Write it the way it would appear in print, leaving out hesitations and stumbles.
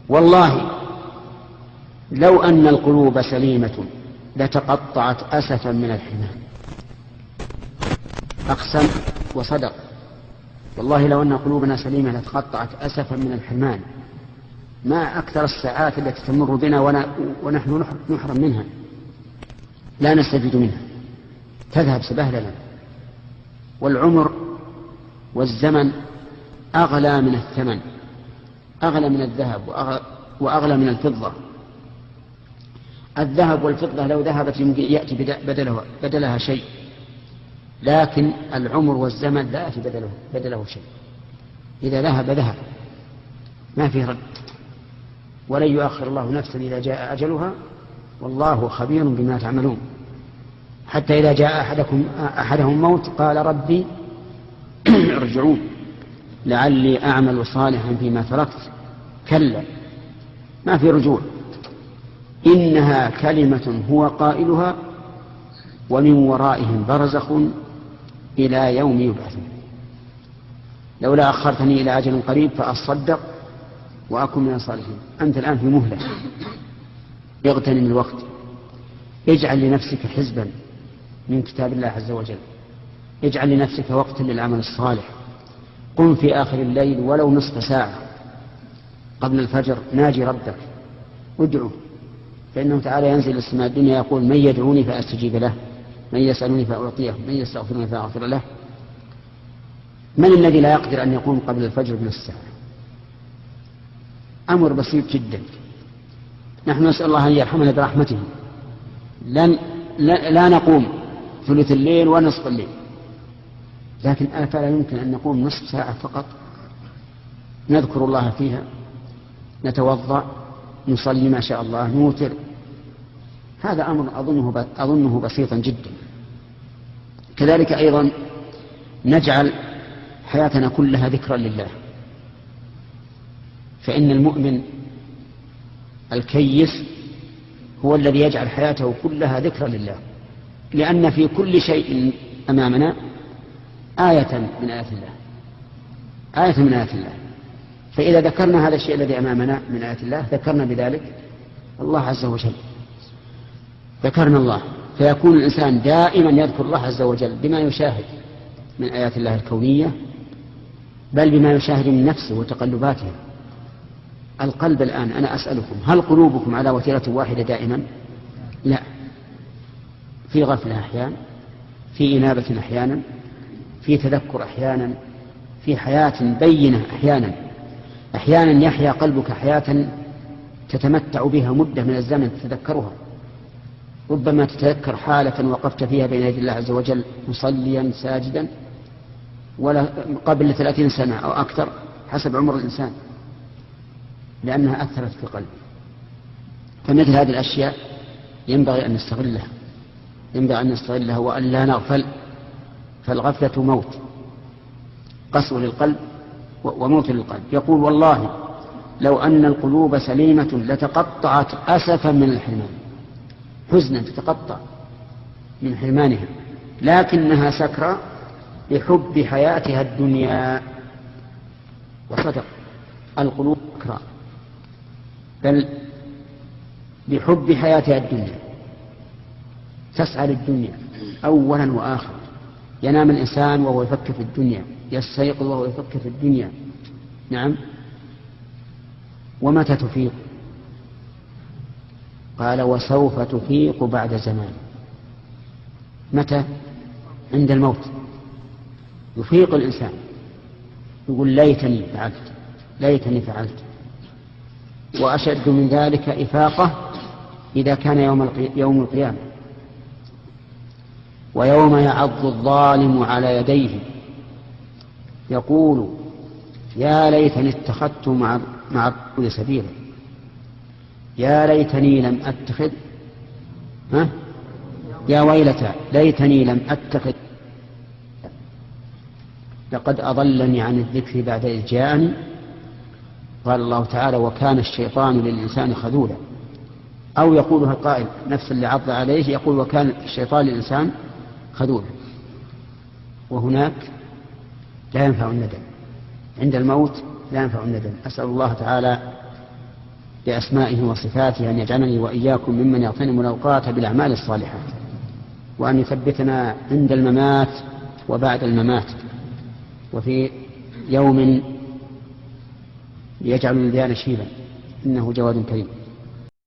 والله لو أن القلوب سليمة لتقطعت أسفا من الحمام. أقسم وصدق، والله لو أن قلوبنا سليمة لتقطعت أسفا من الحرمان. ما أكثر الساعات التي تمر بنا ونحن نحرم منها، لا نستفيد منها، تذهب سبهللا. والعمر والزمن أغلى من الثمن، أغلى من الذهب وأغلى من الفضة. الذهب والفضة لو ذهبت يمكن يأتي بدلها شيء، لكن العمر والزمن لا يأتي بدله شيء. إذا ذهب ذهب، ما فيه رد، ولن يؤخر الله نفسا إذا جاء أجلها، والله خبير بما تعملون. حتى إذا جاء أحدهم موت قال ربي ارجعون لعلي أعمل صالحا فيما تركت. كلا، ما في رجوع. إنها كلمة هو قائلها ومن ورائهم برزخ إلى يوم يبعثون. لولا أخرتني إلى أجل قريب فأصدق وأكن من الصالحين. أنت الآن في مهلة، اغتنم الوقت، اجعل لنفسك حزبا من كتاب الله عز وجل، اجعل لنفسك وقتا للعمل الصالح. قم في آخر الليل ولو نصف ساعة قبل الفجر، ناجي ربك، ادعو، فإنه تعالى ينزل السماء الدنيا يقول من يدعوني فأستجيب له، من يسألني فأعطيه، من يستغفرني فأغفر له. من الذي لا يقدر أن يقوم قبل الفجر بنصف ساعة؟ أمر بسيط جدا. نحن نسأل الله أن يرحمنا برحمته، لا نقوم ثلث الليل ونصف الليل، لكن أفلا يمكن أن نقوم نصف ساعة فقط نذكر الله فيها، نتوضأ، نصلي ما شاء الله، نوتر. هذا أمر أظنه بسيطا جدا. كذلك أيضا نجعل حياتنا كلها ذكرا لله، فإن المؤمن الكيس هو الذي يجعل حياته كلها ذكرا لله، لأن في كل شيء أمامنا آية من آيات الله، آية من آيات الله. فإذا ذكرنا هذا الشيء الذي أمامنا من آيات الله ذكرنا بذلك الله عز وجل، ذكرنا الله، فيكون الإنسان دائما يذكر الله عز وجل بما يشاهد من آيات الله الكونية، بل بما يشاهد من نفسه وتقلباته. القلب الآن أنا أسألكم، هل قلوبكم على وتيرة واحدة دائما؟ لا، في غفلة أحيانا، في إنابة أحيانا، في تذكر أحيانا، في حياة بينة أحيانا يحيا قلبك حياة تتمتع بها مدة من الزمن تتذكرها. ربما تتذكر حالة وقفت فيها بين يدي الله عز وجل مصليا ساجدا ولا قبل 30 سنة أو أكثر حسب عمر الإنسان، لأنها أثرت في قلبه. فمثل هذه الأشياء ينبغي أن نستغلها وأن لا نغفل، فالغفلة موت، قسوة للقلب وموت للقلب. يقول والله لو أن القلوب سليمة لتقطعت أسفا من الحرمان، حزنا تتقطع من حرمانها، لكنها سكرى بحب حياتها الدنيا. وصدق، القلوب سكرى بل بحب حياتها الدنيا، تسعى للدنيا أولا وآخر. ينام الإنسان وهو يفكر في الدنيا، يستيقظ وهو يفكر في الدنيا. نعم. ومتى تفيق؟ قال وسوف تفيق بعد زمان. متى؟ عند الموت يفيق الإنسان، يقول ليتني فعلت. وأشد من ذلك إفاقة إذا كان يوم القيامة، ويوم يعض الظالم على يديه يقول يا ليتني اتخذت مع الرسول سبيلا، يا ليتني لم أتخذ يا ويلتى ليتني لم أتخذ لقد أضلني عن الذكر بعد إذ جاءني. قال الله تعالى وكان الشيطان للإنسان خذولا. أو يقولها القائل نفس اللي عض عليه يقول وكان الشيطان للإنسان خذولا. وهناك لا ينفع الندم، عند الموت لا ينفع الندم. أسأل الله تعالى بأسمائه وصفاته أن يجعلني وإياكم ممن يغتنم الأوقات بالأعمال الصالحات، وأن يثبتنا عند الممات وبعد الممات، وفي يوم يجعل الولدان شيبا، إنه جواد كريم.